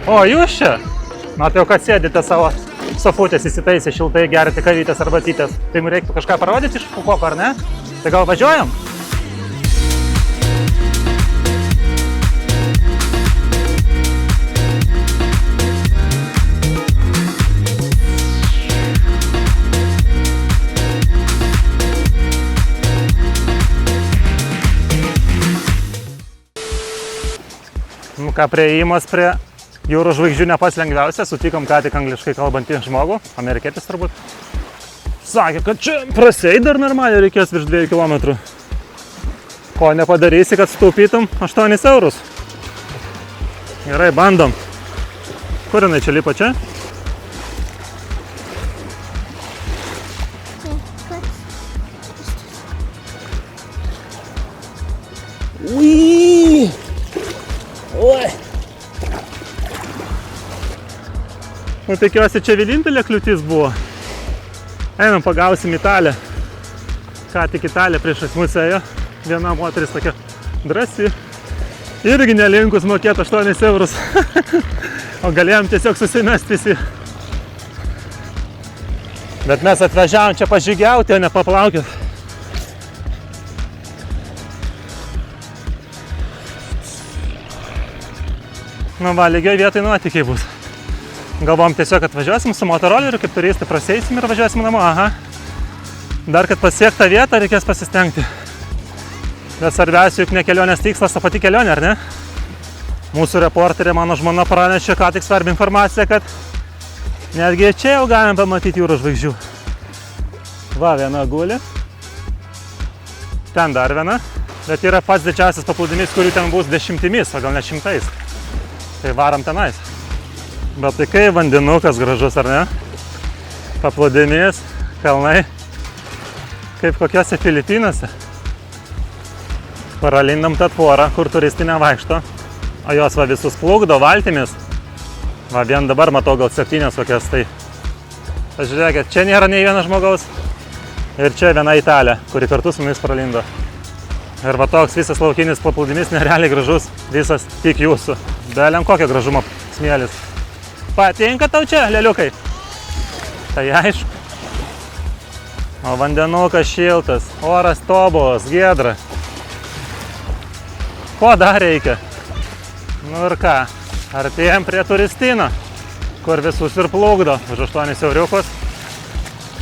O, jūs čia? Na, tai jau kad sėdite savo sofutės įsitaisę šiltai, gerite kavytės arbatytės. Tai jums reiktų kažką parodyti iš Fukuoko, ar ne? Tai gal važiuojam? Nu ką, priėjimas prie jūrų žvaigždžių ne pats lengviausias, sutikom ką tik angliškai kalbantį žmogų, amerikietis turbūt. Sakė, kad čia prasieit dar normaliai reikės virš 2 km. Ko nepadarysi, kad sutaupytum 8 eurus. Gerai, bandom. Kur jinai čia lipa čia? Uiii! Oi. Nu, tikiuosi, čia vienintelė kliūtis buvo. Einam, pagausim Italiją. Ką tik Italija priešais mus ėjo. Viena moteris tokia drąsi. Irgi nelinkus mokėti 8 eurus. O galėjom tiesiog susimest visi. Bet mes atvažiavom čia pažygiauti, o ne paplaukėt. Nu va, lygioj vietoj nuotykiai bus. Galvom tiesiog atvažiuosim su motoroleriu, kaip turistai praseisim ir važiuosim namo. Aha. Dar kad pasiekt tą vietą reikės pasistengti. Bet svarbiausia, juk ne kelionės tikslas, o pati kelionė, ar ne? Mūsų reporterė, mano žmona, pranešė ką tik svarbią informaciją, kad netgi čia jau galim pamatyti jūros žvaigždžių. Va, viena guli. Ten dar viena. Bet yra pats didžiausias paplūdimys, kurių ten bus dešimtimis, o gal ne šimtais. Tai varam tenais. Bet tai kai vandenukas gražus, ar ne? Paplūdimys, kalnai. Kaip kokiose Filipinuose. Paralindam tą tvorą, kur turistai nevaikšto. O jos va visus plukdo valtimis. Va vien dabar matau gal 7 kokias tai. Pažiūrėkit, čia nėra nei vieno žmogaus. Ir čia viena Italė, kuri kartu su mumis pralindo. Ir va toks visas laukinis paplūdimys nerealiai gražus, visas tik jūsų. Beliam kokio gražumo smėlis. Patinka tau čia, leliukai? Tai aišku. O vandenukas šiltas, oras tobulas, giedra. Ko dar reikia? Nu ir ką, artėjom prie Turistino, kur visus ir plukdo už 8 euriukus.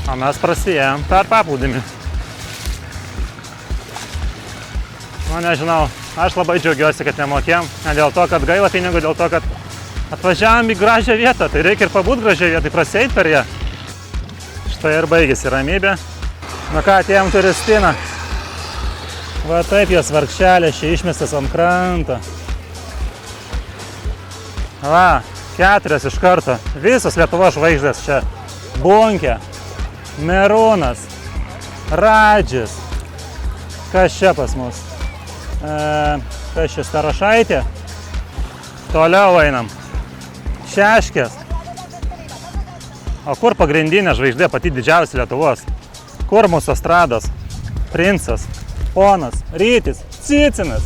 O mes prasijėjom per paplūdimį. Nu, nežinau, aš labai džiaugiuosi, kad nemokėjom. Ne dėl to, kad gaila pinigų, dėl to, kad atvažiavom į gražią vietą. Tai reikia ir pabūt gražią vietą, prasieit per ją. Štai ir baigėsi ramybė. Nu ką, atėjom Turistiną. Va taip jos vargšelė, čia išmestas ant kranto. Va, 4 iš karto. Visos Lietuvos žvaigždės čia. Bunkė, Merūnas, Radžis. Kas čia pas mus? Kas čia Starošaitė? Toliau einam. Šeškės. O kur pagrindinė žvaigždė, pati didžiausia Lietuvos? Kur mūsų estrados? Princas, Ponas, Rytis, Cicinas.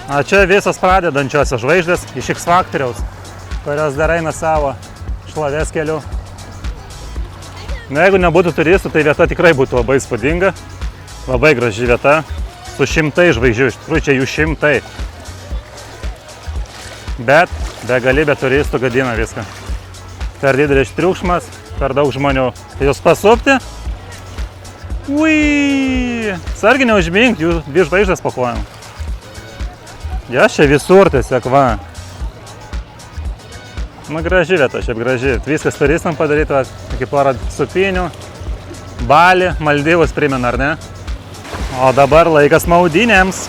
O čia visos pradedančiosios žvaigždės iš X Faktoriaus, kurios dar eina savo šlovės keliu. Na, jeigu nebūtų turistų, tai vieta tikrai būtų labai įspūdinga. Labai graži vieta. Su 100 žvaigždžių, iš tikrųjų čia jų 100. Bet begalybė turistų gadina viską. Per didelis triukšmas, per daug žmonių. Tai jūs pasupti? Ui! Sargi neužmink, jų 2 žvaigždės po kojom. Jos čia visur tiesiog, va. Nu, graži vieta, šiaip graži. Viskas turistam padaryta, iki porą supinių. Balį, Maldyvus primena, ar ne? O dabar laikas maudynėms.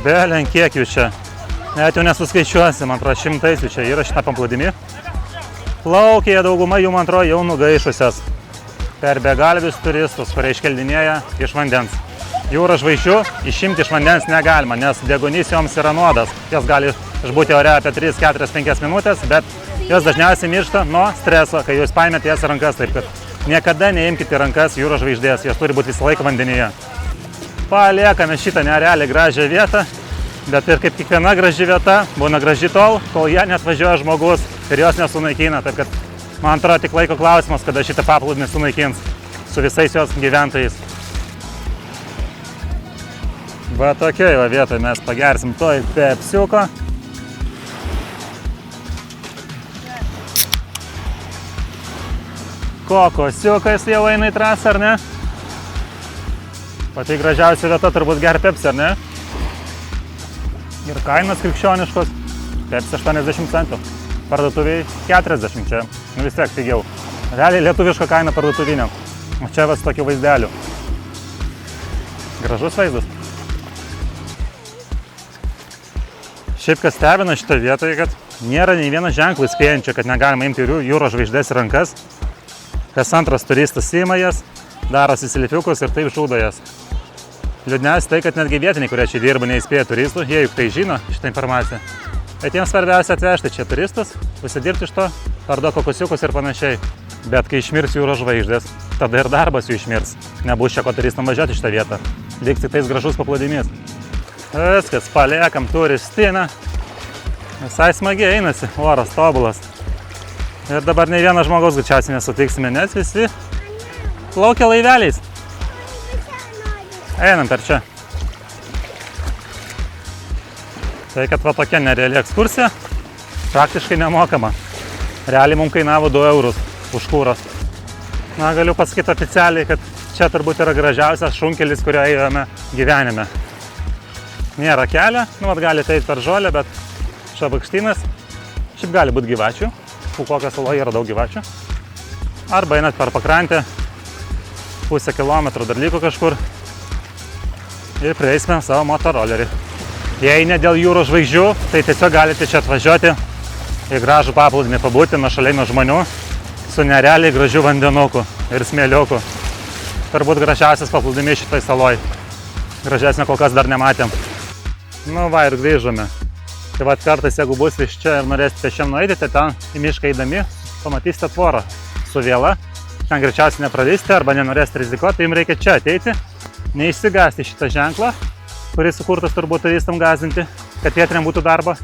Belen, kiek jų čia? Net jau nesuskaičiuosi, man atrodo, šimtais jų čia yra šitą paplūdimį. Plaukia dauguma jų, man atrodo, jau nugaišusios per begalvius turistus, kurie iškeldinėja iš vandens. Jūros žvaigždžių išimti iš vandens negalima, nes degunys joms yra nuodas. Jos gali išbūti ore apie 3, 4, 5 minutės, bet jos dažniausiai miršta nuo streso, kai jūs paimėte jas į rankas. Taip kad niekada neimkite į rankas jūros žvaigždės, jos turi būti visą laiką vandenyje. Paliekame šitą nerealiai gražią vietą, bet ir kaip kiekviena graži vieta, būna graži tol, kol ją neatvažiuoja žmogus ir jos nesunaikina. Taip kad man atrodo tik laiko klausimas, kada šitą paplūdimį sunaikins su visais jos gyventojais. Va tokioj va vietoje mes pagersim toj pepsiuko. Kokosiukas jau eina į trasą, ar ne? Pati gražiausia vieta turbūt ger pepsi, ar ne? Ir kainos krikščioniškos. Pepsi 80 centų. Parduotuviai 40 čia. Nu vis tiek pigiau. Realiai lietuviška kaina parduotuvinė. O čia vas tokių vaizdelių. Gražus vaizdas. Šiaip kas stebina šitą vietoje, kad nėra nei vieno ženklų įspėjančio, kad negalima imti jūros žvaigždės į rankas. Kas antras turistas ima jas, darosi selfiukus ir taip žudo jas. Liūdniausia tai, kad netgi vietiniai, kurie čia dirba, neįspėja turistų, jie juk tai žino šitą informaciją. Bet jiems svarbiausia atvežti čia turistus, užsidirbti iš to, parduoti kokosiukus ir panašiai. Bet kai išmirs jūros žvaigždės, tada ir darbas jų išmirs. Nebus čia ko turistam važiuoti šitą vietą. Liks tik tais gražus paplūdimys. Viskas, paliekam turistiną. Visai smagiai einasi, oras tobulas. Ir dabar nei vieną žmogaus greičiausiai nesutiksime, nes visi plaukia laiveliais. Einam per čia. Tai kad va tokia nereali ekskursija, praktiškai nemokama. Realiai mums kainavo 2 eurus už kūros. Na, galiu pasakyti oficialiai, kad čia turbūt yra gražiausias šunkelis, kurio ėjome gyvenime. Nėra kelio, nu vat galite eiti per žolę, bet čia bakštynas. Šiaip gali būti gyvačių, Pūkokio saloje yra daug gyvačių. Arba einat per pakrantę, pusę kilometro dar liko kažkur ir prieisime savo motorolerį. Jei ne dėl jūros žvaigždžių, tai tiesiog galite čia atvažiuoti į gražų paplūdimį, pabūti nuošaliai nuo žmonių su nerealiai gražiu vandenuku ir smėliuku. Turbūt gražiausias paplūdimys šitoj saloj. Gražesnio kol kas dar nematėm. Nu va ir grįžome. Tai vat kartais, jeigu bus iš čia ir norėsite pėsčiom nueiti, tai ten į mišką eidami pamatysite tvorą su viela. Ten greičiausiai nepradėsite arba nenorėsite rizikuoti, tai jums reikia čia ateiti, neišsigąsti šitą ženklą, kuris sukurtas turbūt turistam gąsdinti, kad vietiniam būtų darbo.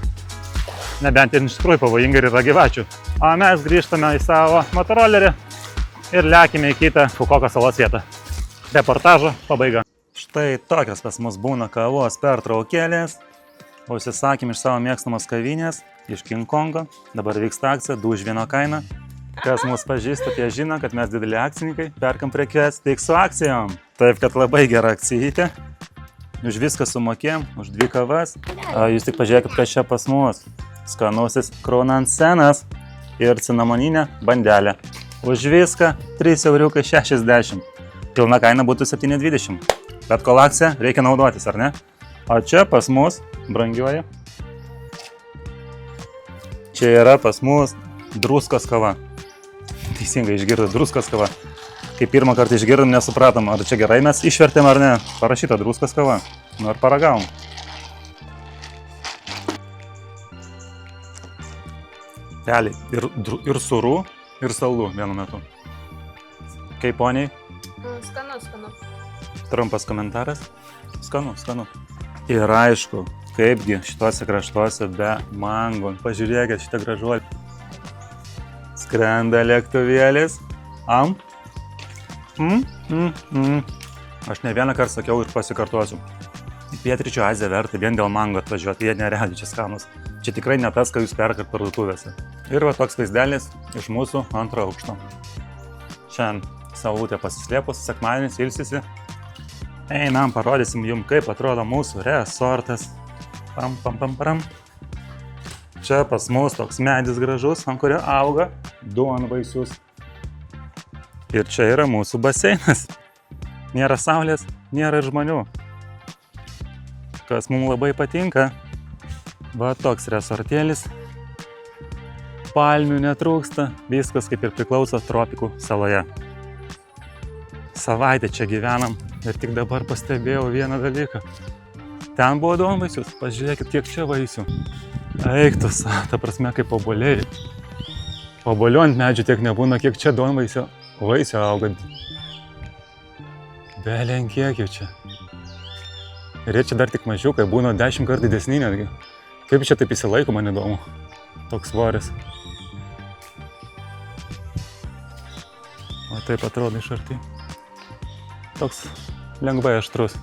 Nebent iš tikrųjų pavojinga ir yra gyvačių. O mes grįžtame į savo motorolerį ir lekime į kitą Pūkoko salos vietą. Reportažo pabaiga. Štai tokios pas mus būna kavos pertraukėlės. Užsisakėm iš savo mėgstamos kavinės, iš King Kongo. Dabar vyksta akcija 2 už 1 kainą. Kas mus pažįsta, tie žino, kad mes dideli akcininkai, perkam prekes tik su akcijom. Taip, kad labai gera akcijytė. Už viską sumokėm, už 2 kavas. Jūs tik pažiūrėkit, kas čia pas mus. Skanusis kronansenas ir cinamoninė bandelė. Už viską 3,60 €. Pilna kaina būtų 7,20 €. Bet kol akcija, reikia naudotis, ar ne? O čia pas mus, brangioji, čia yra pas mus druskos kava. Teisingai išgirdau, druskos kava. Kai pirmą kartą išgirdom, nesupratom, ar čia gerai mes išvertėm ar ne. Parašyta druskos kava. Nu ir paragavom. Realiai, ir sūru, ir saldu vienu metu. Kaip poniai? Skanu, skanu. Trumpas komentaras. Skanu, skanu. Ir aišku, kaipgi šituose kraštuose be mango. Pažiūrėkit šitą gražuolį. Skrenda lėktuvėlis. Aš ne vieną kartą sakiau ir pasikartosiu. Į Pietryčių Aziją verta vien dėl mango atvažiuoti, jie nerealiai čia skanus. Čia tikrai ne tas, ką jūs perkat parduotuvėse. Ir va toks vaizdelis iš mūsų antro aukšto. Šiandien saulutė pasislėpus, sekmadienis ilsisi. Einam, parodysim jums, kaip atrodo mūsų resortas. Pam, pam, pam, pam. Čia pas mus toks medis gražus, ant kurio auga duonvaisius. Ir čia yra mūsų baseinas. Nėra saulės, nėra ir žmonių. kas mums labai patinka, va toks resortėlis. Palmių netrūksta, viskas kaip ir priklauso tropikų saloje. Savaitę čia gyvenam ir tik dabar pastebėjau vieną dalyką. Ten buvo duonvaisius, pažiūrėkit, kiek čia vaisių. Eiktus, ta prasme, kaip obuoliai. Obuolių ant medžių tiek nebūna, kiek čia duonvaisių augant. Belen kiek jau čia. Ir jie čia dar tik mažiukai, būna 10 kartų didesni netgi. Kaip čia taip įsilaiko, man įdomu. Toks svoris. O taip atrodo iš arti. Toks lengvai aštrus.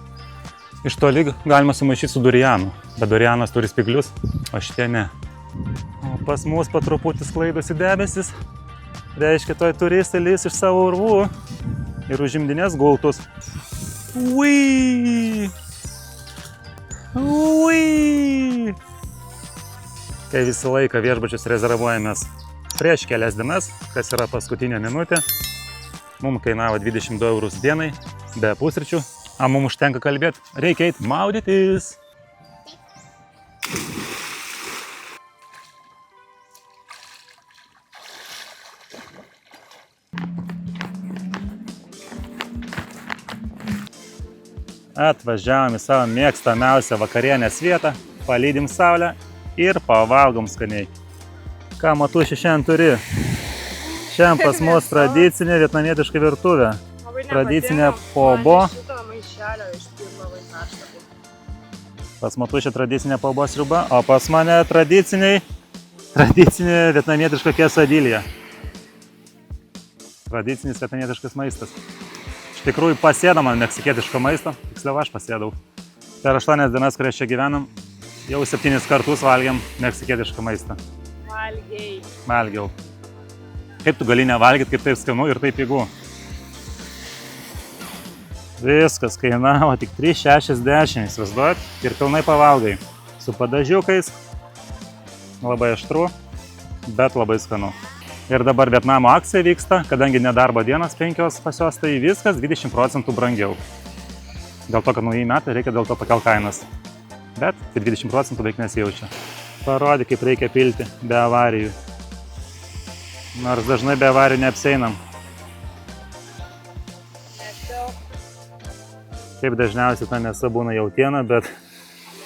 Iš toli galima sumaišyti su durianu, bet durianas turi spiglius, o šitie ne. O pas mus po truputį sklaidosi debesis. Reiškia, toj turistai lys iš savo urvų ir užimdinės gultus. Ui! Ui! Kai visą laiką viešbučius rezervuojamės prieš kelias dienas, kas yra paskutinė minutė, mums kainavo 22 eurus dienai, be pusryčių, o mums užtenka kalbėti, reikia eiti maudytis. Atvažiavom į savo mėgstamiausią vakarienės vietą, palydim saulę ir pavalgom skaniai. Ką, Matuši, šiandien turi? Šiandien pas mus tradicinė vietnamietiška virtuvė. Tradicinė pobo. Pas Matuši tradicinė pobo sriuba, o pas mane tradicinė vietnamietiška quesadilija. Tradicinis vietnamietiškas maistas. Iš tikrųjų pasėdam ant meksikietiško maisto, tiksliau aš pasėdau. Per 8 dienas, kurias čia gyvenam, jau 7 kartus valgiam meksikietišką maistą. Valgiau. Kaip tu gali nevalgyti, kaip taip skanu ir taip pigu? Viskas kainavo tik 3,60, įsivaizduojat, ir pilnai pavalgai. Su padažiukais, labai aštru, bet labai skanu. Ir dabar Vietnamo akcija vyksta, kadangi nedarbo dienas 5 pas juos, tai viskas 20% brangiau. Dėl to, kad naujai metai, reikia dėl to pakelti kainas. Bet tai 20% beveik nesijaučia. Parodė, kaip reikia pilti be avarijų. Nors dažnai be avarijų neapseinam. Kaip dažniausiai ta mėsa būna jautiena, bet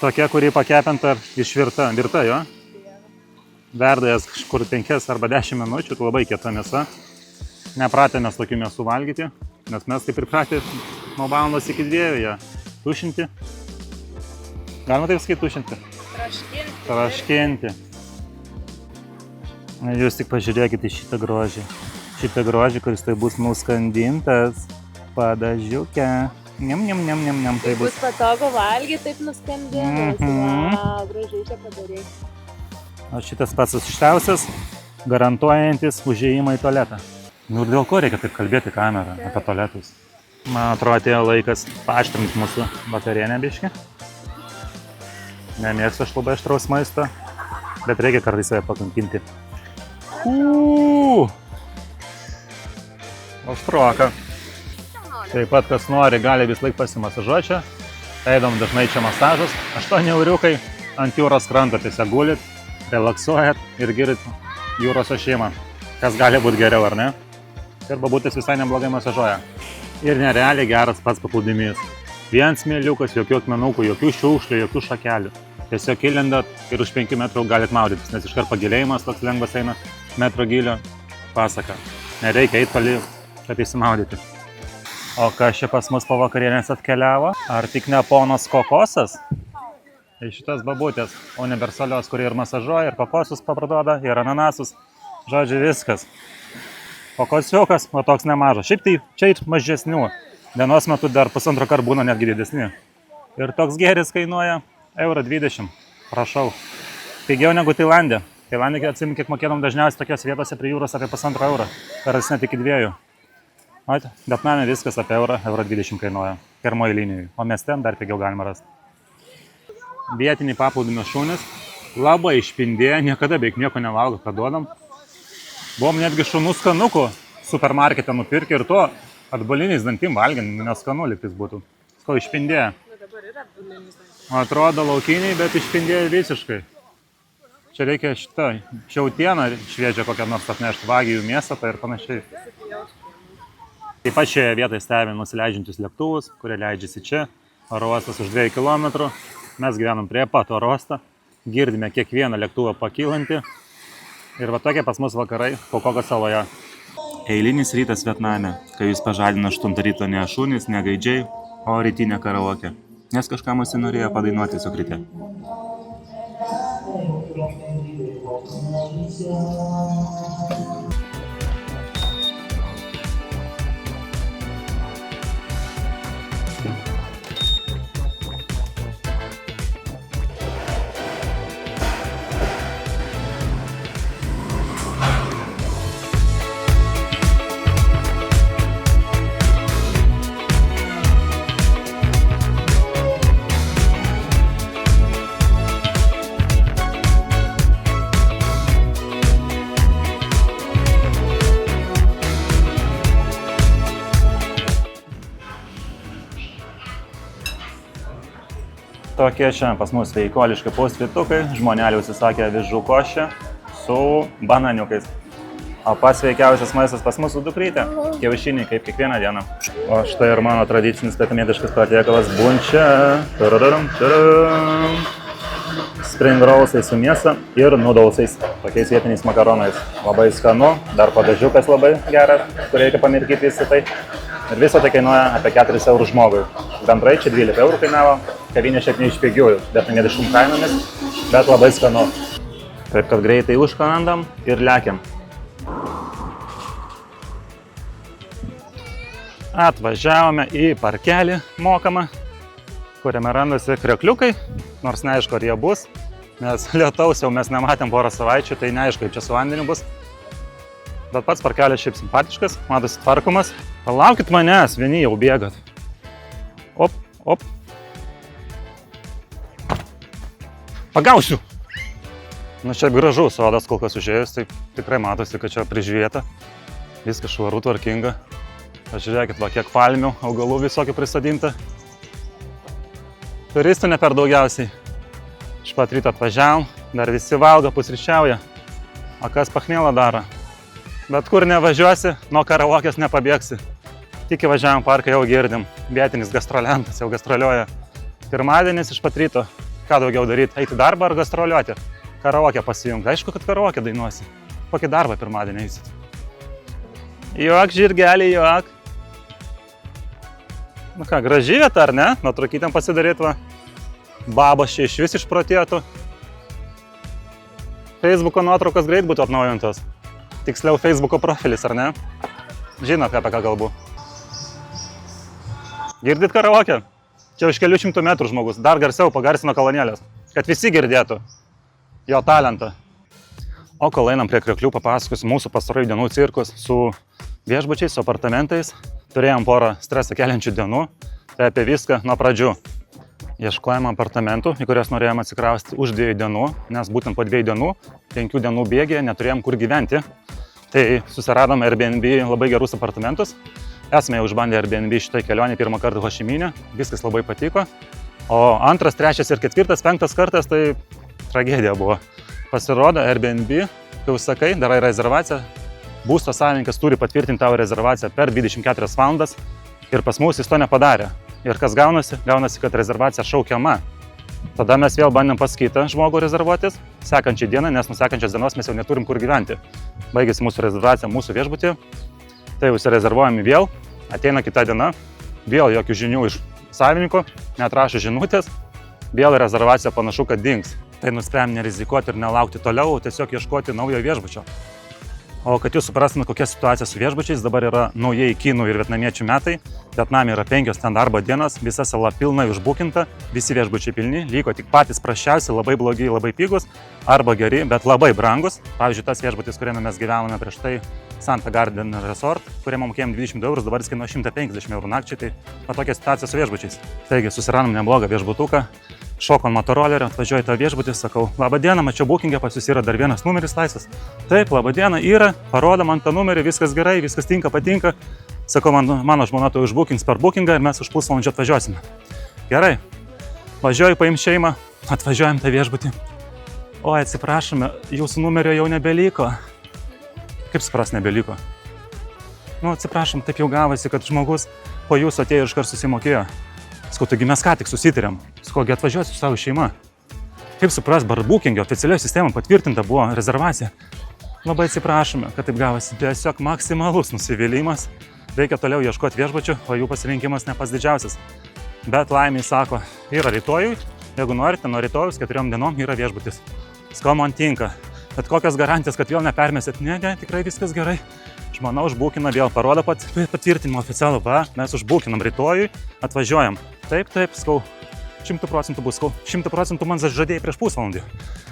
tokia, kuri pakepinta ir išvirta. Virta, jo? Verda jas kažkur 5 arba 10 minučių, tai labai kieta mėsa. Nepratę mes tokių mėsų valgyti, nes mes taip pripratę nuo valandos iki 2 ją tušinti. Galima taip sakyti tušinti? Traškinti. Jūs tik pažiūrėkite į šitą grožį. Šitą grožį, kuris tai bus nuskandintas padažiuke. Niam. Tai bus patogu valgyti, taip nuskandintas. Vau, gražiai čia padarei. O šitas pats aukščiausias, garantuojantis užėjimą į tualetą. Nu ir dėl ko reikia taip kalbėti kamerą apie tualetus? Man atrodo, atėjo laikas paaštrinti mūsų vakarienę biškį. Nemėgstu aš labai aštraus maisto, bet reikia kartais save pakankinti. Aštroka. Taip pat, kas nori, gali vis laik pasimasažuoti čia. Eidom dažnai čia masažas. 8 euriukai ant jūros kranto tiesiog gulit, relaksuojat ir girdit jūros ošimą. Kas gali būti geriau, ar ne? Ir babutės visai neblogai masažuoja. Ir nerealiai geras pats paplūdimys. Vien smėliukas, jokių akmenukų, jokių šiukšlių, jokių šakelių. Tiesiog įlendat ir už 5 metrų galit maudytis, nes iškart pagilėjimas toks lengvas eina, metro gylio pasaka. Nereikia eiti toli, kad įsimaudyti. O kas čia pas mus po vakarienės atkeliavo? Ar tik ne ponas kokosas? Tai šitas babutės universalios, kurie ir masažuoja, ir kokosus paparduoda, ir ananasus. Žodžiu, viskas. Kokosiukas, o toks nemažas. Šiaip tai čia ir mažesnių. Dienos metu dar 1,5 kartų būna netgi didesni. Ir toks gėris kainuoja 1,20 €. Prašau. Pigiau negu Tailandė. Tailandė, atsimink, kiek mokėdom dažniausiai tokios vietose prie jūros apie 1,5 €. Karas net iki 2. Vietname viskas apie 1,20 € kainuoja. Pirmoji linijai. O mieste dar pigiau galima rasti. Vietiniai paplūdimio šunys labai išpindėję, niekada beveik nieko nevalgo, ką duodam. Buvom netgi šunų skanukų supermarkete nupirkę ir to atbaliniais dantim valgėm, nes skanu lygtis būtų. Ko išpindėję. dabar yra bulinis. Atrodo laukiniai, bet išpindėjo visiškai. Čia reikia šitą šiautieną šviežią kokią nors atnešti, vagyjų mėsą tai ir panašiai. Taip pat šioje vietoje stebime nusileidžiančius lėktuvus, kurie leidžiasi čia. Oro uostas už 2 km. Mes gyvenam prie pat oro uosto. Girdime kiekvieną lėktuvą pakylantį. Ir va tokie pas mus vakarai Kokoko saloje. Eilinis rytas Vietname, kai jūs pažadino 8 ryto ne šunys, ne gaidžiai, o rytinė karaokė. Nes kažkam norėjo padainuoti tiesiog ryte. Tokie šiandien pas mus sveikuoliški pusrytukai, žmoneliai užsisakė avižų košę su bananiukais. O pats sveikiausias maistas pas mūsų dukrytė, kiaušiniai kaip kiekvieną dieną. O štai ir mano tradicinis vietnamietiškas patiekalas bunčia, spring rollsais su mėsa ir noodlesais, tokiais vietiniais makaronais. Labai skanu, dar padažiukas labai geras, kur reikia pamirkyti visi tai. Ir viso tai kainuoja apie 4 eurų žmogui. Bendrai čia 12 eurų kainavo, kavinė šiaip neišpigiųjų, vietnamietiškom kainomis, bet labai skanu. Taip kad greitai užkanandam ir lekiam. Atvažiavome į parkelį mokamą, kuriame randasi kriokliukai, nors neaišku ar jie bus, nes lietaus jau mes nematėm porą savaičių, tai neaišku kaip čia su vandeniu bus. Bet pats parkelis šiaip simpatiškas, matosi tvarkomas. Palaukit manęs, vieni jau bėgat. Op, op. Pagausiu! Nu čia gražu, sodas kol kas užėjus, tai tikrai matosi, kad čia prižiūrėta. Viskas švaru, tvarkinga. Pažiūrėkit, va kiek palmių, augalų visokių prisadinta. Turistų ne per daugiausiai. Iš pat ryto atvažiavom, dar visi valgo, pusryčiauja. O kas pachmielą daro? Bet kur nevažiuosi, nuo karaokės nepabėgsi. Tik įvažiavom parką jau girdim. Vietinis gastrolentas jau gastroliuoja. Pirmadienis iš pat ryto. Ką daugiau daryti? Eiti darbą ar gastroliuoti? Karaokę pasijungti. Aišku, kad karaokę dainuosi. Kokį darbą pirmadienį eisit? Juok, žirgelį, juok. Nu ką, graži vieta, ar ne? Nuotraukytėm pasidaryt va. Babos čia iš vis išprotėtų. Facebooko nuotraukos greit būtų atnaujintos. Tiksliau Facebooko profilis, ar ne? Žinot, apie ką kalbu. Girdit karaokę? Čia už kelių šimtų metrų žmogus. Dar garsiau pagarsino kolonėlės. Kad visi girdėtų jo talentą. O kol einam prie krioklių, papasakosiu mūsų pastarųjų dienų cirkus su viešbučiais, su apartamentais. Turėjom porą stresą keliančių dienų. Tai apie viską nuo pradžių. Ieškojom apartamentų, į kurias norėjom atsikrausti už 2 dienų, nes būtent po 2 dienų, 5 dienų bėgyje neturėjom kur gyventi. Tai susiradom Airbnb labai gerus apartamentus. Esame jau išbandę Airbnb šitai kelionį pirmą kartą Hošiminė, viskas labai patiko. O 2., 3. ir 4., 5. kartas tai tragedija buvo. Pasirodo Airbnb, kai užsakai, darai rezervaciją, būsto savininkas turi patvirtinti tavo rezervaciją per 24 valandas ir pas mus jis to nepadarė. Ir kas gaunasi? Gaunasi, kad rezervacija šaukiama. Tada mes vėl bandėm pas kitą žmogų rezervuotis sekančią dieną, nes nuo sekančios dienos mes jau neturim kur gyventi. Baigėsi mūsų rezervacija mūsų viešbutyje. Tai užsirezervuojami vėl, ateina kita diena, vėl jokių žinių iš savininko, neatrašo žinutės, vėl rezervacija panašu, kad dings. Tai nusprendėm nerizikuoti ir nelaukti toliau, tiesiog ieškoti naujo viešbučio. O kad jūs suprastumėte, kokia situacija su viešbučiais, dabar yra naujieji kinų ir vietnamiečių metai. Vietname yra 5 ten darbo dienos, visa sala pilnai užbukinta, visi viešbučiai pilni, liko tik patys prasčiausi, labai blogi, labai pigus, arba geri, bet labai brangus. Pavyzdžiui, tas viešbutis, kuriame mes gyvenome prieš tai, Santa Garden Resort, kuriame mokėjom 20 eurų, dabar jis kainuoja 150 eurų nakčiai, tai tokia situacija su viešbučiais. Taigi susiradom neblogą viešbutuką, šokom motorolerio, atvažiuoju į tą viešbutį, sakau, labą dieną, mačiau bookingę, pas jūs yra dar vienas numeris laisvas. Taip, labą dieną, yra, parodo man tą numerį, viskas gerai, viskas tinka, patinka. Sakau, mano žmona to užbookings per bookingą ir mes už pusvalandžio atvažiuosime. Gerai, Važiuoju paim šeimą, atvažiuojam tą viešbutį. Oi, atsiprašome, jūsų numerio jau nebeliko. Kaip supras nebeliko? Nu, atsiprašom, taip jau gavosi, kad žmogus po jūsų atėjo ir iškart susimokėjo. Sakau, taigi mes ką tik susitarėm. Sakau, atvažiuosiu su savo šeima. Kaip supras, barbukingio oficialioje sistemoje patvirtinta buvo rezervacija. Labai atsiprašome, kad taip gavosi. Tiesiog maksimalus nusivylimas. Reikia toliau ieškoti viešbučių, o jų pasirinkimas ne pas didžiausias. Bet laimiai sako, yra rytojui, jeigu norite, nuo rytojus 4 dienom yra viešbutis. Sakau, man tinka. Bet kokios garantijos, kad vėl nepermėsit? Ne, tikrai viskas gerai. Žmona užbūkina vėl, parodo patvirtinimą oficialų, va, mes užbūkinam rytojui, atvažiuojam. Taip, sakau, 100% bus, sakau, 100% man žadėjai prieš pusvalandį.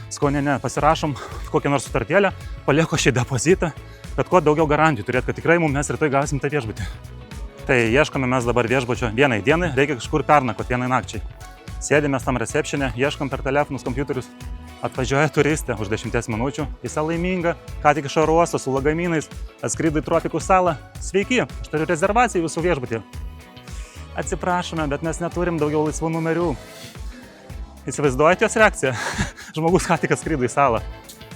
Sakau, ne, pasirašom kokią nors sutartėlę, palieku šį depozitą, kad kuo daugiau garantijų turėt, kad tikrai mes rytoj gausim tą viešbutį. Tai ieškome mes dabar viešbučio vienai dienai, reikia kažkur pernakvot vienai nakčiai. Sėdėmės tam recepšine, ieškom per telefonus, kompiuterius. Atvažiuoja turistė už 10 minučių, visa laiminga, ką tik iš oro uosto su lagaminais, atskrido į tropikų salą. Sveiki, aš turiu rezervaciją jūsų viešbutį. Atsiprašome, bet mes neturim daugiau laisvų numerių. Įsivaizduojate jos reakciją? Žmogus ką tik atskrido į salą.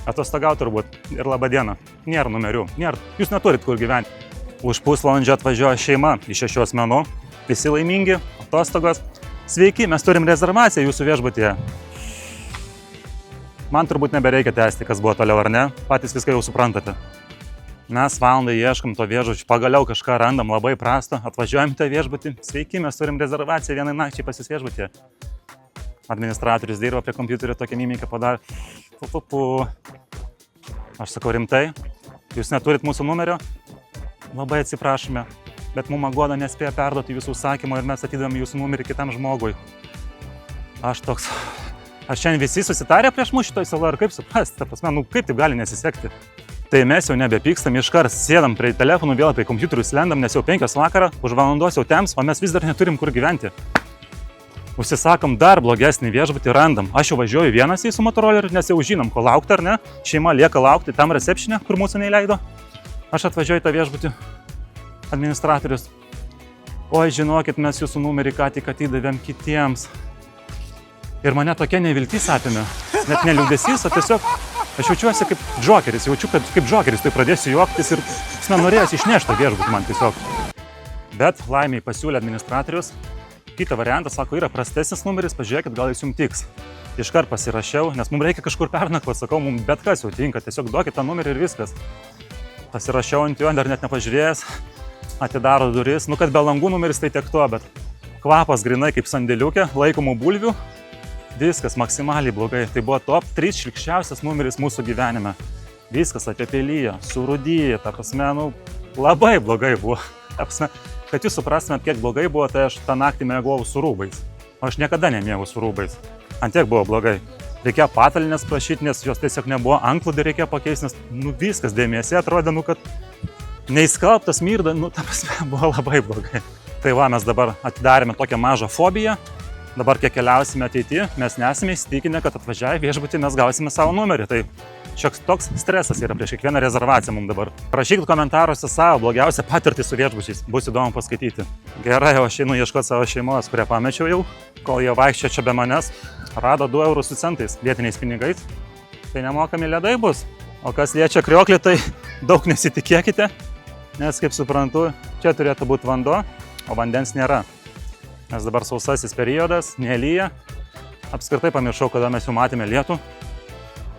Atostogauti turbūt ir laba diena. Nėra numerių, nėra. Jūs neturit kur gyventi. Už pusvalandžio atvažiuoja šeima iš 6 asmenų. Visi laimingi, atostogos. Sveiki, mes turim rezervaciją jūsų viešbutyje. Man turbūt nebereikia tęsti, kas buvo toliau ar ne. Patys viską jau suprantate. Mes valandą ieškom to viešbučio, pagaliau kažką randam labai prasto. Atvažiuojam tą viešbutį. Sveiki, mes turim rezervaciją vienai nakčiai pas jūs viešbutyje. Administratorius dirba prie kompiuterio, tokią mimiką padarė. Aš sakau, rimtai, jūs neturit mūsų numerio? Labai atsiprašome, bet mum Agoda nespėjo perduoti jūsų užsakymą ir mes atidavėm jūsų numerį kitam žmogui. Aš šiandien visi susitarė prieš mus šitoj saloj ir kaip suprasti, ta prasme, kaip taip gali nesisekti. Tai mes jau nebepykstam, iškart sėdam prie telefonų, vėl prie kompiuterių slendam, nes jau 5 vakarą, už valandos jau temps, o mes vis dar neturim kur gyventi. Užsisakom dar blogesnį viešbutį, randam. Aš jau važiuoju vienas į su motoroleriu, nes jau žinom, ko laukti ar ne. Šeima lieka laukti tam recepšinė, kur mūsų neįleido. Aš atvažiuoju tą viešbutį. Administratorius. Oi, žinokit, mes jūsų numerį ką tik atidavėm kitiems. Ir mane tokia neviltis apėmė. Net ne liūdesys, o tiesiog aš jaučiuosi kaip džokeris. Jaučiu, kad kaip džokeris, tai pradėsiu juoktis ir norėjęs išnešti tą viešbutį man tiesiog. Bet laimiai pasiūlė administratorius. Kitą variantą, sako, yra prastesnis numeris, pažiūrėkit, gal jis jums tiks. Iškart pasirašiau, nes mums reikia kažkur pernakvoti, sakau, mums bet kas jau tinka, tiesiog duokit tą numerį ir viskas. Pasirašiau ant jo, dar net nepažiūrėjęs, atidaro duris, kad be langų numeris tai tiek to, bet kvapas grinai kaip sandėliukė, laikomų bulvių, viskas maksimaliai blogai. Tai buvo top 3 šlykščiausias numeris mūsų gyvenime. Viskas apipelyjo, surūdyjo, ta prasme, labai blogai buvo. Ta prasme, kad jūs suprastumėt, kiek blogai buvo, tai aš tą naktį mėgau su rūbais. O aš niekada nemėgau su rūbais. Ant tiek buvo blogai. Reikėjo patalinės prašyti, nes jos tiesiog nebuvo, antklodį reikėjo pakeisti, nes viskas dėmesį atrodė, kad neįskalbtas mirda, ta prasme, buvo labai blogai. Tai va, mes dabar atidarėme tokią mažą fobiją. Dabar kiek keliausime ateityje, mes nesame įsitikinę, kad atvažiavę viešbutį mes gausime savo numerį. Tai šioks toks stresas yra prieš kiekvieną rezervaciją mums dabar. Rašykit komentaruose savo blogiausią patirtį su viešbučiais, bus įdomu paskaityti. Gerai, o aš einu ieškoti savo šeimos, kurią pamečiau jau, kol jie vaikščia čia be manęs. Rado 2 eurus su centais, vietiniais pinigais. Tai nemokami ledai bus. O kas liečia krioklį, tai daug nesitikėkite, nes kaip suprantu, čia turėtų būti vanduo, o vandens nėra. Nes dabar sausasis periodas, nelyja. Apskritai pamiršau, kada mes jau matėme lietų.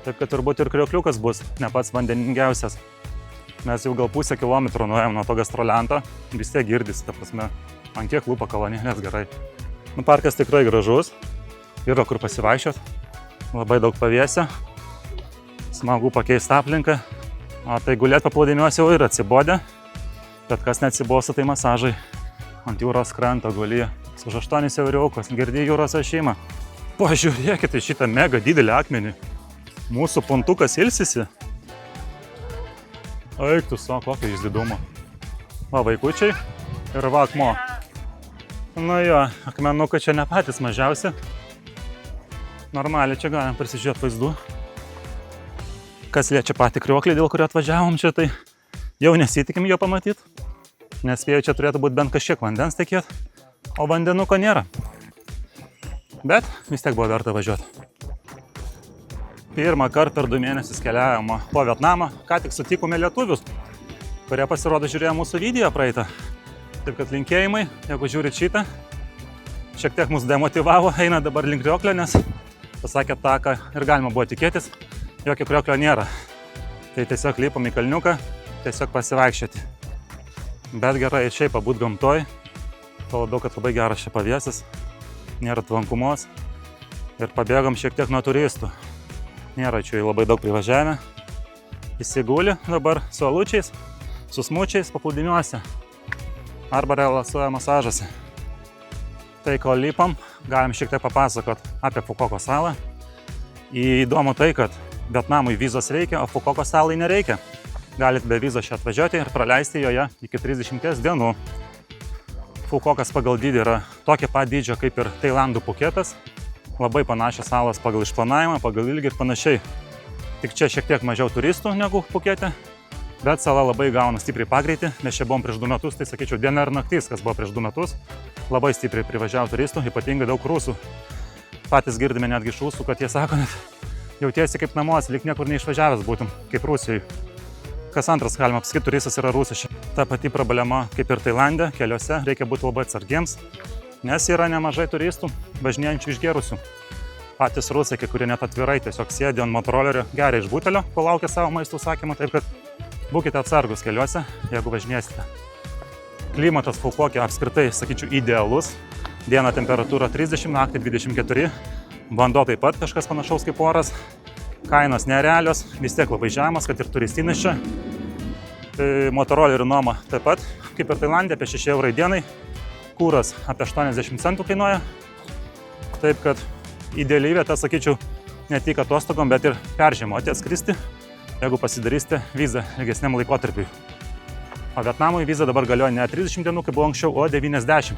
Taip kad turbūt ir kriokliukas bus ne pats vandeningiausias. Mes jau gal pusę kilometro nuėjom nuo to gastrolianto. Vis tiek girdisi, ta prasme, ant kiek lūpa kolonėlės gerai. Parkas tikrai gražus. Yra kur pasivaikščiot. Labai daug pavėsio. Smagu pakeisti aplinką. O tai gulėt paplūdimiuose jau ir atsibodė. Bet kas neatsibosta, tai masažai. Ant jūros kranto gulėjo. Už 8 euriukos, girdi jūros ošimą. Pažiūrėkite šitą mega didelį akmenį. Mūsų puntukas ilsisi. Eik tu sako, kokio jis didumo. Va, vaikučiai ir va akmuo. Nu jo, akmenukai čia ne patys mažiausi. Normaliai čia galim prisižiūrėti vaizdų. Kas liečia patį krioklį, dėl kurio atvažiavom čia, tai jau nesitikim jo pamatyti. Nes spėjau, čia turėtų būti bent kažkiek vandens tekėt. O vandenuko nėra. Bet vis tiek buvo verta važiuoti. Pirmą kartą per 2 mėnesius keliavimo po Vietnamą, ką tik sutikome lietuvius, kurie pasirodo žiūrėjo mūsų video praeitą. Taip kad linkėjimai, jeigu žiūrit šitą, šiek tiek mus demotivavo, eina dabar link krioklio, nes pasakė tą, ką ir galima buvo tikėtis, jokio krioklio nėra. Tai tiesiog lipam į kalniuką, tiesiog pasivaikščioti. Bet gerai šiaip pabūt gamtoj, to labiau, kad labai geras čia pavėsis, nėra tvankumos ir pabėgam šiek tiek nuo turistų. Nėra čia labai daug privažiavę. Įsiguli dabar su alučiais, su smučiais paplūdimiuose arba relaksuoja masažuose. Tai kol lipam, galim šiek tiek papasakot apie Fukoko salą. Įdomu tai, kad Vietnamui vizos reikia, o Fukoko salai nereikia. Galit be vizos čia atvažiuoti ir praleisti joje iki 30 dienų. Fukokas pagal dydį yra tokia pat dydžio kaip ir Tailandų Puketas. Labai panašios salos pagal išplanavimą, pagal ilgį ir panašiai. Tik čia šiek tiek mažiau turistų negu Pukete, bet sala labai gauna stipriai pagreitį. Mes čia buvom prieš 2 metus, tai sakyčiau diena ir naktis, kas buvo prieš 2 metus. Labai stipriai privažiavo turistų, ypatingai daug rusų. Patys girdime netgi iš rusų, kad jie sako, net jautiesi kaip namuose, lyg niekur neišvažiavęs būtum, kaip Rusijai. Kas antras, galima pasakyti, turistas yra rusas. Ta pati problema kaip ir Tailande, keliuose reikia būti labai atsargiems, nes yra nemažai turistų važinėjančių išgerusių. Patys rusai, kai kurie net atvirai tiesiog sėdi ant motorolerio, geria iš butelio, kol laukia savo maisto užsakymą, taip kad būkite atsargus keliuose, jeigu važinėsite. Klimatas Fukoke apskritai, sakyčiau, idealus. Diena temperatūra 30, naktį 24, vanduo taip pat kažkas panašaus kaip oras. Kainos nerealios, vis tiek labai žemas, kad ir turistinis čia. Motorolerių nuoma taip pat, kaip ir Tailandė, apie 6 eurai dienai. Kūras apie 80 centų kainuoja. Taip kad ideali vieta, sakyčiau, ne tik atostogom, bet ir peržiemoti atskristi, jeigu pasidarysite vizą ilgesniam laikotarpiui. O Vietnamui viza dabar galioja ne 30 dienų, kaip buvo anksčiau, o 90.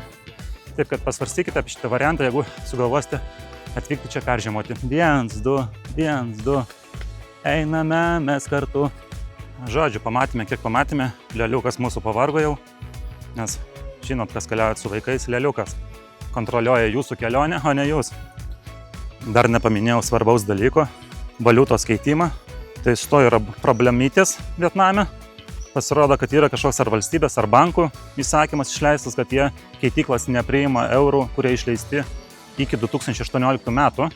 Taip kad pasvarstykite apie šitą variantą, jeigu sugalvosite atvykti čia peržiemoti. 1, 2, einame mes kartu. Žodžiu, pamatėme, kiek pamatėme. Leliukas mūsų pavargo jau, nes žinot, kas keliaujat su vaikais, leliukas kontroliuoja jūsų kelionę, o ne jūs. Dar nepaminėjau svarbaus dalyko – valiutos keitimą. Tai iš to yra problemytės Vietname. Pasirodo, kad yra kažkoks ar valstybės, ar bankų įsakymas išleistas, kad jie keityklas nepriima eurų, kurie išleisti iki 2018 metų,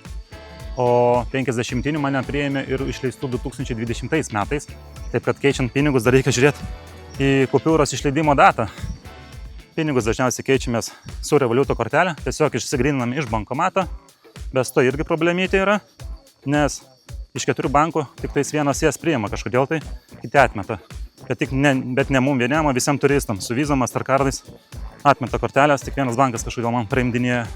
o 50 mane priėmė ir išleistų 2020 metais. Taip kad keičiant pinigus dar reikia žiūrėti į kupiūros išleidimo datą. Pinigus dažniausiai keičiamės su Revoluto kortelė, tiesiog išsigryninam iš bankomato, bet to irgi problemytė yra, nes iš 4 bankų tik tais vienas jas priima kažkodėl tai, kiti atmeta. Bet ne mum vieniem, o visiems turistam, su vizom, Mastercardais atmeta kortelės, tik vienas bankas kažkodėl man praimdinėja.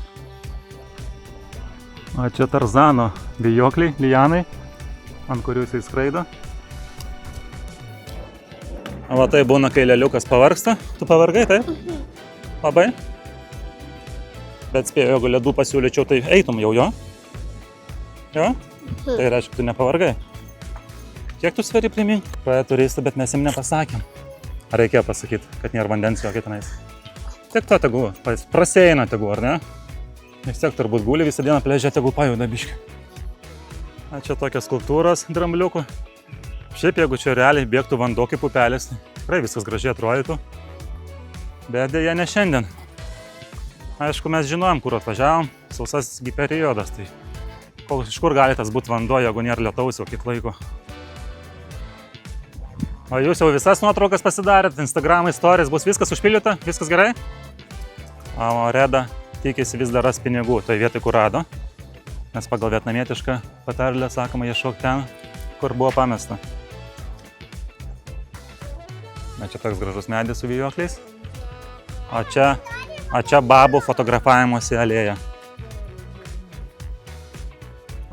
O čia Tarzano vijokliai, lianai, ant kurių jisai skraido. O va tai būna, kai leliukas pavargsta. Tu pavargai, taip? Labai? Bet spėjau, jeigu ledų pasiūlyčiau, tai eitum jau jo? Jo? Tai reiškia, tu nepavargai. Kiek tu sveri primink? Praėjo turistą, bet mes jam nepasakėm. Ar reikėjo pasakyti, kad nėra vandens jokio tenais? Tiek to tegu, prasieina tegu, ar ne? Vis tiek turbūt guli visą dieną pležė, tegu pajuda biškį. A, čia tokios skulptūros drambliukų. Šiaip, jeigu čia realiai bėgtų vanduo kaip upelis, tikrai viskas gražiai atrodytų. Bet dėja ne šiandien. Aišku, mes žinojom, kur atvažiavom, sausas periodas, tai iš kur gali tas būti vanduo, jeigu nėra lietaus jau kiek laiko. O jūs jau visas nuotraukas pasidarėt, Instagramai, stories, bus viskas užpildyta, viskas gerai? O Reda tikisi vis dar ras pinigų, tai vietoj kur rado, nes pagal vietnamietišką patarlę sakoma, ieškok ten, kur buvo pamesta. Na, čia toks gražus medis su vijokliais, o čia babų fotografavimosi alėja.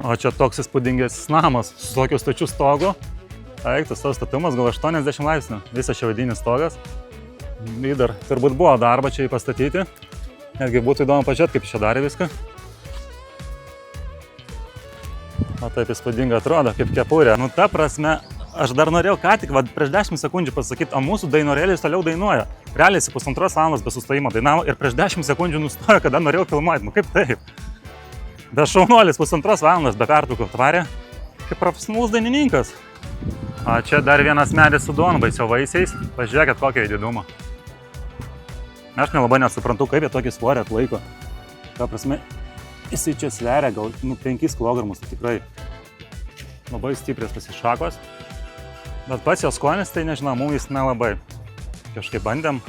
O čia toks įspūdingas namas su tokiu stačiu stogu. Eiktas tas statumas, gal 80 laipsnių, visas šiaudinis stogas. Dar turbūt buvo darba čia jį pastatyti. Netgi būtų įdomu pažiūrėti, kaip čia darė viską. O taip įspūdingai atrodo, kaip kepurė. Nu, ta prasme, aš dar norėjau ką tik, prieš 10 sekundžių pasakyti, o mūsų dainorėlis toliau dainuoja. Realiai 1,5 valandos be sustojimo dainavo ir prieš 10 sekundžių nustojo, kada norėjau filmuoti. Nu, kaip taip? Be šaunuolis 1,5 valandos be pertraukų tvarė, kaip profesionalus dainininkas. O čia dar vienas medis su duonvaisio vaisiais. Pažiūrėkit, kokio įdidumą. Aš nelabai nesuprantu, kaip jie tokį svorį atlaiko. Ta prasme, jisai čia sveria gal 5 kg, tai tikrai labai stiprios pasišakos. Bet pats jo skonis, tai nežinau, mums jis nelabai. Kažkaip bandėm,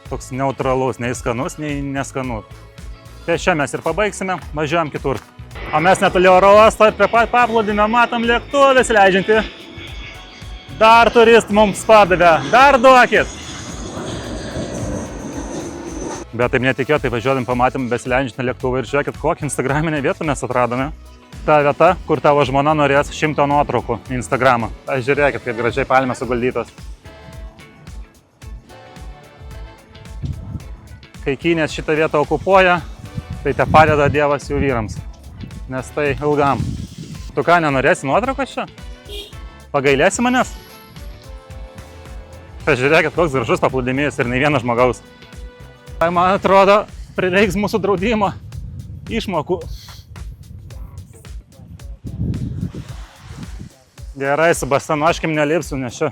toks neutralus, nei skanus, nei neskanus. Tai čia mes ir pabaigsime, važiuojam kitur. O mes netoli oro uosto ir prie pat paplūdimio matom lėktuvą besileidžiantį. Dar turistų mums padavė, dar duokit. Bet taip netikėtai važiuodami pamatėm besileidžiantį lėktuvą ir žiūrėkit, kokį instagraminę vietą mes atradome. Ta vieta, kur tavo žmona norės 100 nuotraukų į Instagramą. Žiūrėkit, kaip gražiai palmės suguldytos. Kai Kinės šitą vietą okupuoja, tai te padeda Dievas jų vyrams, nes tai ilgam. Tu ką, nenorėsi nuotraukos čia? Pagailėsi manęs? Pažiūrėkit, koks gražus paplūdimys ir nei vieno žmogaus. Tai man atrodo, prireiks mūsų draudimo išmokų. Gerai, su bastanoškim nelipsiu, nes čia.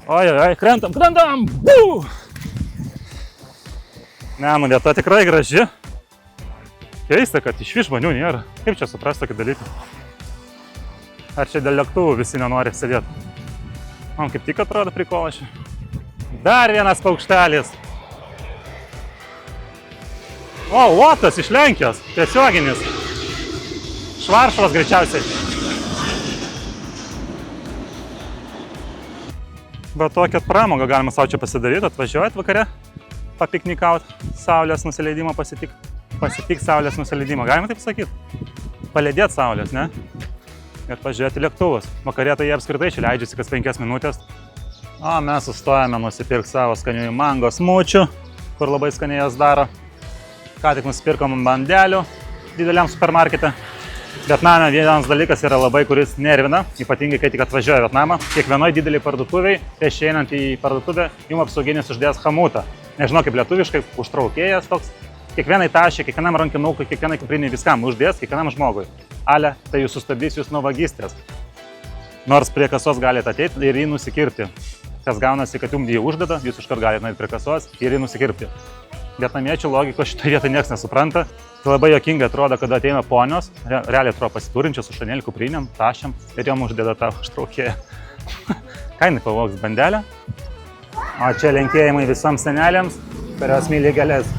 Oi, krentam! Buu! Ne, nu vieta tikrai graži. Keista, kad iš vis žmonių nėra. Kaip čia suprast tokį dalyką? Ar čia dėl lėktuvų visi nenori sėdėti? Man kaip tik atrodo prikolas čia. Dar vienas paukštelis. O, Lotas iš Lenkijos. Tiesioginis. Švaršovas greičiausiai. Bet tokią pramogą galima savo čia pasidaryti, atvažiuojat vakare, papiknikaut, saulės nusileidimą pasitik saulės nusileidimą. Galima taip sakyti? Palėdėt saulės, ne? Ir pažiūrėti lėktuvus. Vakarė tai jie apskritai čia leidžiasi kas 5 minutės. O mes sustojame nusipirkti savo skaniųjų mango smučių, kur labai skaniai jas daro. Ką tik nusipirkom bandelių dideliam supermarkete. Vietname vienas dalykas yra labai, kuris nervina, ypatingai kai tik atvažiuoja Vietnamą. Kiekvienoj dideliai parduotuviai, prieš einant į parduotuvę, jums apsauginis uždės chamutą. Nežinau kaip lietuviškai, užtraukėjas toks. Kiekvienai tašė, kiekvienam rankinukui, kiekvienai kuprinai viskam uždės, kiekvienam žmogui. Ale, tai jūs sustabdys jūs nuo vagystės. Nors prie kasos galite ateiti ir jį nusikirpti. Kas gaunasi, kad jums jį uždeda, jūs iškart galite nueiti prie kasos ir jį nusikirpti. Vietnamiečių logikos šitoje vietoje niekas nesupranta. Tai labai juokingai atrodo, kad ateina ponios, realiai atrodo pasiturinčios su Chanel kuprinėm, tašėm ir jom uždeda tą užtraukėją. Ką jinai pavogs bandelę? O čia linkėjimai visoms senelėms, kurios myli gėlės.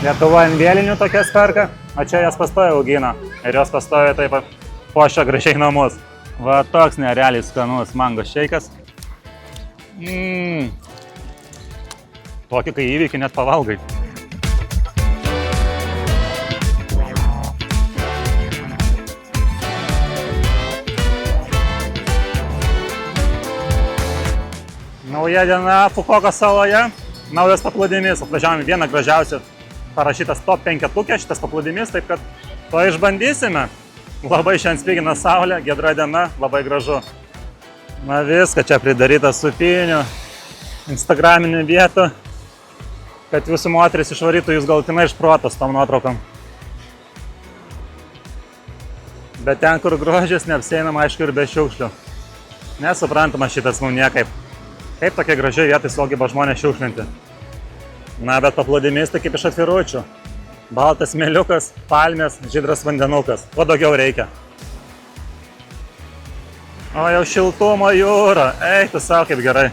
Lietuvoje ant vėlinių tokias perka, o čia jas pastoja augina ir jos pastoja taip puošia gražiai namus. Va toks nerealiai skanus mango šeikas. Tokį, kai įvyki, net pavalgai. Nauja diena Fukuoko saloje, naujas paplūdimys, atvažiavome vieną gražiausių, parašytas top 5 šitas paplūdimys, taip kad to išbandysime. Labai šiandien spigina saulė, giedra diena, labai gražu. Na viską čia pridaryta supinių, instagraminių vietų, kad jūsų moteris išvarytų jūs galutinai iš proto su tom nuotraukom. Bet ten, kur grožis, neapsieinama aišku ir be šiukšlių. Nesuprantama šitas mums niekaip. Kaip tokia gražiai vietai sugeba žmonės šiukšlinti. Na, bet paplūdimys tai kaip iš atviručių. Baltas smėliukas, palmės, žydras vandenukas. O daugiau reikia. O jau šiltumo jūra. Eik, tu savo kaip gerai.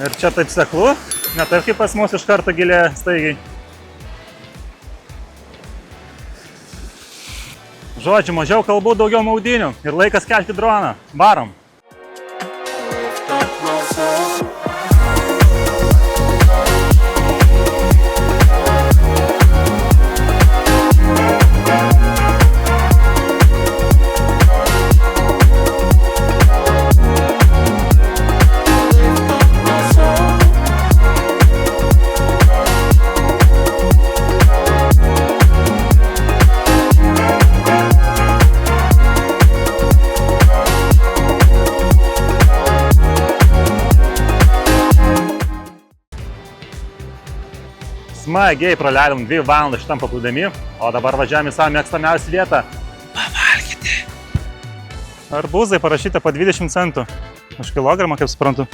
Ir čia taip seklu, ne taip kaip pas mus iš karto gilėja staigiai. Žodžiu, mažiau kalbų, daugiau maudynių. Ir laikas kelti droną. Varom. Smagiai praleidom 2 valandas šitam paplūdimi, o dabar važiavame į savo mėgstamiausią vietą. Pavalgyti. Arbūzai parašyta po 20 centų. Už kilogramą, kaip suprantu.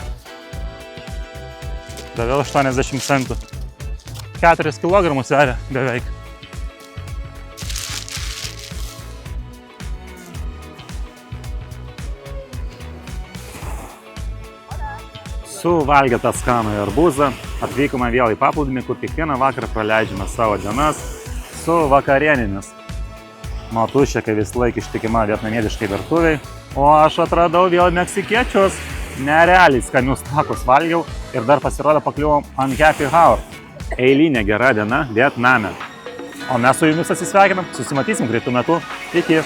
Da vėl 80 centų. 4 kilogramus sveria beveik. Suvalgę tą skanų arbūzą, atvykome vėl į paplūdimį, kur kiekvieną vakarą praleidžiame savo dienas su vakarienėmis. Matušė, kai vis laik ištikima vietnamietiškai virtuviai, o aš atradau vėl meksikiečius. Nerealiai skanius takus valgiau ir dar pasirodo pakliuvom ant Happy Hour. Eilinė gera diena Vietname. O mes su jumis atsisveikinam, susimatysim greitų metų. Iki.